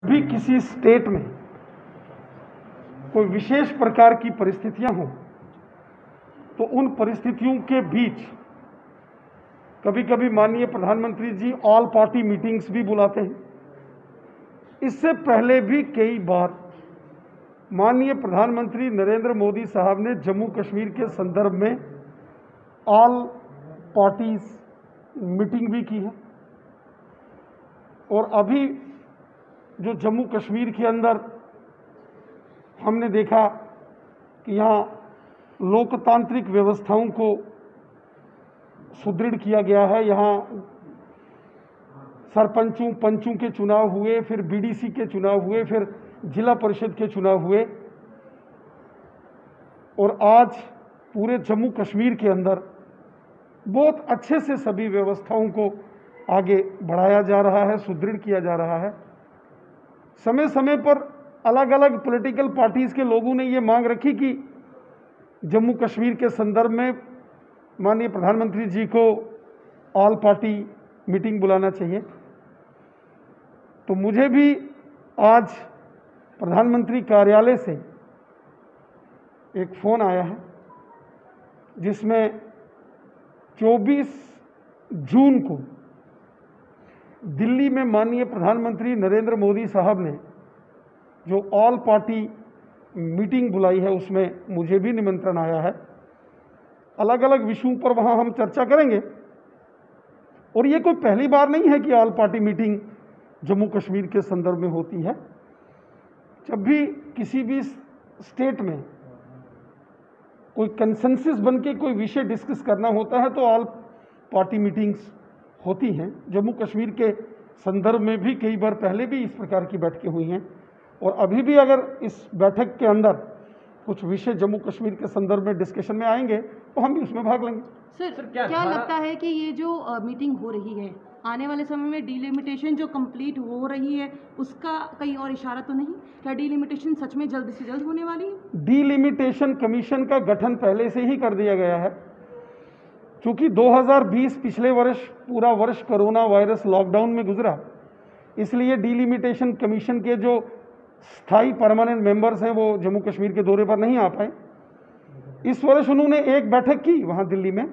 भी किसी स्टेट में कोई विशेष प्रकार की परिस्थितियां हों तो उन परिस्थितियों के बीच कभी कभी माननीय प्रधानमंत्री जी ऑल पार्टी मीटिंग्स भी बुलाते हैं। इससे पहले भी कई बार माननीय प्रधानमंत्री नरेंद्र मोदी साहब ने जम्मू कश्मीर के संदर्भ में ऑल पार्टीज मीटिंग भी की है। और अभी जो जम्मू कश्मीर के अंदर हमने देखा कि यहाँ लोकतांत्रिक व्यवस्थाओं को सुदृढ़ किया गया है। यहाँ सरपंचों पंचों के चुनाव हुए, फिर बीडीसी के चुनाव हुए, फिर जिला परिषद के चुनाव हुए और आज पूरे जम्मू कश्मीर के अंदर बहुत अच्छे से सभी व्यवस्थाओं को आगे बढ़ाया जा रहा है, सुदृढ़ किया जा रहा है। समय समय पर अलग अलग पॉलिटिकल पार्टीज के लोगों ने ये मांग रखी कि जम्मू कश्मीर के संदर्भ में माननीय प्रधानमंत्री जी को ऑल पार्टी मीटिंग बुलाना चाहिए। तो मुझे भी आज प्रधानमंत्री कार्यालय से एक फ़ोन आया है जिसमें 24 जून को दिल्ली में माननीय प्रधानमंत्री नरेंद्र मोदी साहब ने जो ऑल पार्टी मीटिंग बुलाई है उसमें मुझे भी निमंत्रण आया है। अलग अलग विषयों पर वहां हम चर्चा करेंगे और ये कोई पहली बार नहीं है कि all party meeting Jammu Kashmir के संदर्भ में होती है। जब भी किसी भी स्टेट में कोई कंसेंसस बन के कोई विषय डिस्कस करना होता है तो ऑल पार्टी मीटिंग्स होती हैं। जम्मू कश्मीर के संदर्भ में भी कई बार पहले भी इस प्रकार की बैठकें हुई हैं और अभी भी अगर इस बैठक के अंदर कुछ विषय जम्मू कश्मीर के संदर्भ में डिस्कशन में आएंगे तो हम भी उसमें भाग लेंगे। सर क्या लगता है कि ये जो मीटिंग हो रही है आने वाले समय में डीलिमिटेशन जो कंप्लीट हो रही है उसका कहीं और इशारा तो नहीं? क्या डीलिमिटेशन सच में जल्द से जल्द होने वाली है? डीलिमिटेशन कमीशन का गठन पहले से ही कर दिया गया है। चूंकि 2020 पिछले वर्ष पूरा वर्ष कोरोना वायरस लॉकडाउन में गुजरा, इसलिए डीलिमिटेशन कमीशन के जो स्थायी परमानेंट मेंबर्स हैं वो जम्मू कश्मीर के दौरे पर नहीं आ पाए। इस वर्ष उन्होंने एक बैठक की वहाँ दिल्ली में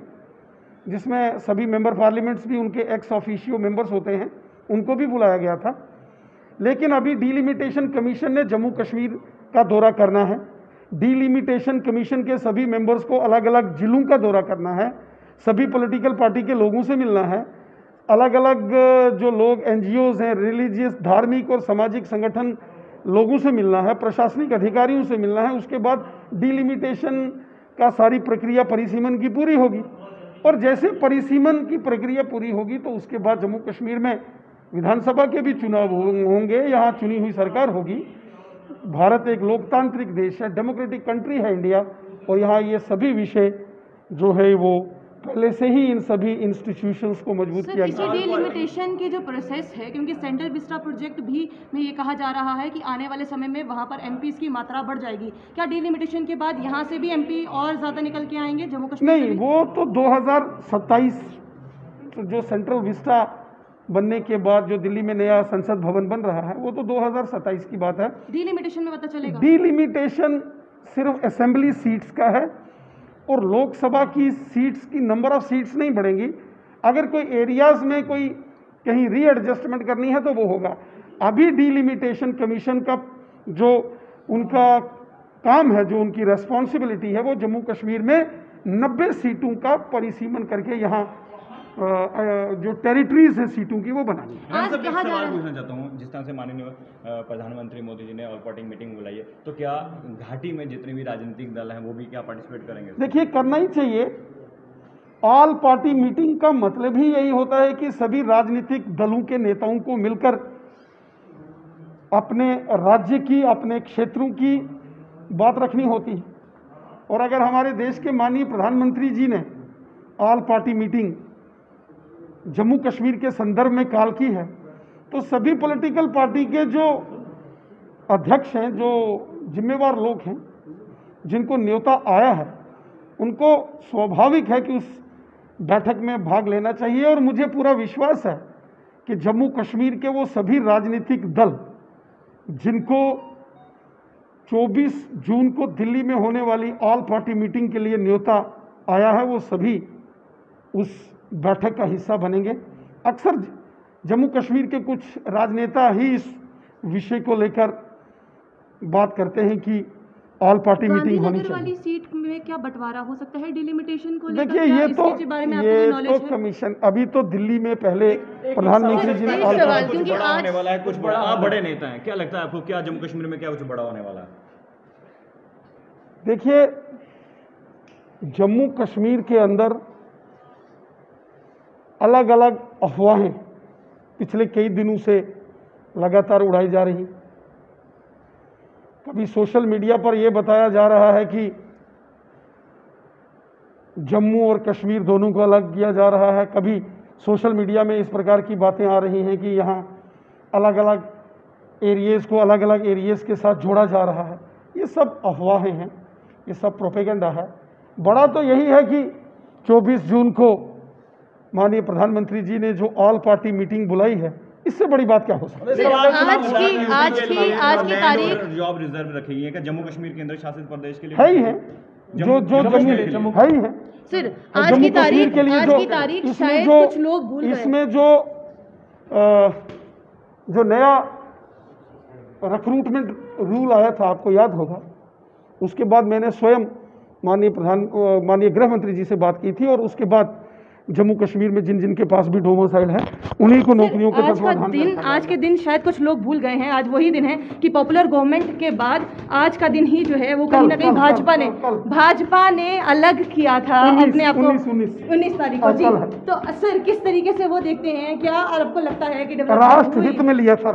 जिसमें सभी मेंबर पार्लियामेंट्स भी उनके एक्स ऑफिशियो मेंबर्स होते हैं, उनको भी बुलाया गया था। लेकिन अभी डीलिमिटेशन कमीशन ने जम्मू कश्मीर का दौरा करना है। डीलिमिटेशन कमीशन के सभी मेंबर्स को अलग अलग जिलों का दौरा करना है, सभी पॉलिटिकल पार्टी के लोगों से मिलना है, अलग अलग जो लोग एनजीओज हैं, रिलीजियस धार्मिक और सामाजिक संगठन लोगों से मिलना है, प्रशासनिक अधिकारियों से मिलना है। उसके बाद डीलिमिटेशन का सारी प्रक्रिया परिसीमन की पूरी होगी और जैसे परिसीमन की प्रक्रिया पूरी होगी तो उसके बाद जम्मू कश्मीर में विधानसभा के भी चुनाव होंगे, यहाँ चुनी हुई सरकार होगी। भारत एक लोकतांत्रिक देश है, डेमोक्रेटिक कंट्री है इंडिया, और यहाँ ये सभी विषय जो है वो पहले से ही इन सभी इंस्टीट्यूशंस को मजबूत किया गया है। डीलिमिटेशन की जो प्रोसेस है, क्योंकि सेंट्रल विस्टा प्रोजेक्ट भी में ये कहा जा रहा है कि आने वाले समय में वहाँ पर एमपीज की मात्रा बढ़ जाएगी। क्या डीलिमिटेशन के बाद यहाँ से भी एमपी और ज़्यादा निकल के आएंगे जम्मू कश्मीर? नहीं, वो तो 2027 जो सेंट्रल विस्टा बनने के बाद जो दिल्ली में नया संसद भवन बन रहा है वो तो 2027 की बात है। डीलिमिटेशन में पता चलेगा। डीलिमिटेशन सिर्फ असेंबली सीट्स का है और लोकसभा की सीट्स की नंबर ऑफ सीट्स नहीं बढ़ेंगी। अगर कोई एरियाज में कोई कहीं रीएडजस्टमेंट करनी है तो वो होगा। अभी डीलिमिटेशन कमीशन का जो उनका काम है, जो उनकी रेस्पॉन्सिबिलिटी है, वो जम्मू कश्मीर में 90 सीटों का परिसीमन करके यहाँ जो टेरिटरीज है सीटों की वो बनानी है। मैं सब एक सवाल पूछना चाहता हूँ। जिस तरह से माननीय प्रधानमंत्री मोदी जी ने ऑल पार्टी मीटिंग बुलाई है, तो क्या घाटी में जितने भी राजनीतिक दल हैं वो भी क्या पार्टिसिपेट करेंगे? देखिए, करना ही चाहिए। ऑल पार्टी मीटिंग का मतलब ही यही होता है कि सभी राजनीतिक दलों के नेताओं को मिलकर अपने राज्य की, अपने क्षेत्रों की बात रखनी होती है। और अगर हमारे देश के माननीय प्रधानमंत्री जी ने all party meeting Jammu Kashmir के संदर्भ में कॉल की है तो सभी पॉलिटिकल पार्टी के जो अध्यक्ष हैं, जो जिम्मेवार लोग हैं, जिनको न्योता आया है, उनको स्वाभाविक है कि उस बैठक में भाग लेना चाहिए। और मुझे पूरा विश्वास है कि जम्मू कश्मीर के वो सभी राजनीतिक दल जिनको 24 जून को दिल्ली में होने वाली ऑल पार्टी मीटिंग के लिए न्योता आया है, वो सभी उस बैठक का हिस्सा बनेंगे। अक्सर जम्मू कश्मीर के कुछ राजनेता ही इस विषय को लेकर बात करते हैं कि ऑल पार्टी मीटिंग होनी गांधीनगर वाली चाहिए। सीट में क्या बंटवारा हो सकता है डिलिमिटेशन को लेकर? देखिए, क्या ये इसके बारे में आपको कोई नॉलेज है? कमीशन अभी तो दिल्ली में पहले प्रधानमंत्री जी ने एक ऑल सवाल, पार्टी क्योंकि बड़ा आज- होने वाला है, कुछ बड़ा, आप बड़े नेता हैं, क्या लगता है आपको, क्या जम्मू कश्मीर में क्या कुछ बड़ा होने वाला है? देखिए, जम्मू कश्मीर के अंदर अलग अलग अफवाहें पिछले कई दिनों से लगातार उड़ाई जा रही। कभी सोशल मीडिया पर यह बताया जा रहा है कि जम्मू और कश्मीर दोनों को अलग किया जा रहा है, कभी सोशल मीडिया में इस प्रकार की बातें आ रही हैं कि यहाँ अलग अलग एरियाज़ को अलग अलग एरियाज़ के साथ जोड़ा जा रहा है। ये सब अफवाहें हैं, ये सब प्रोपेगेंडा है। बड़ा तो यही है कि 24 जून को माननीय प्रधानमंत्री जी ने जो ऑल पार्टी मीटिंग बुलाई है, इससे बड़ी बात क्या हो सकती है? आज की तारीख जॉब रिजर्व रखी है कि जम्मू कश्मीर केंद्र शासित प्रदेश के लिए है ही है, जो जम्मू है ही है। सर, आज जम्मू की कश्मीर के लिए तारीख इसमें शायद जो कुछ लोग भूल गए। इसमें जो नया रिक्रूटमेंट रूल आया था, आपको याद होगा, उसके बाद मैंने स्वयं माननीय गृह मंत्री जी से बात की थी और उसके बाद जम्मू कश्मीर में जिन जिन के पास भी डोमिसाइल है उन्हीं को नौकरियों के आज के दिन शायद कुछ लोग भूल गए हैं। आज वही दिन है कि पॉपुलर गवर्नमेंट के बाद आज का दिन ही जो है वो कहीं ना कहीं भाजपा ने अलग किया था अपने आप को 19 तारीख को। जी, तो सर किस तरीके से वो देखते हैं, क्या आपको लगता है कि राष्ट्र हित में लिया था?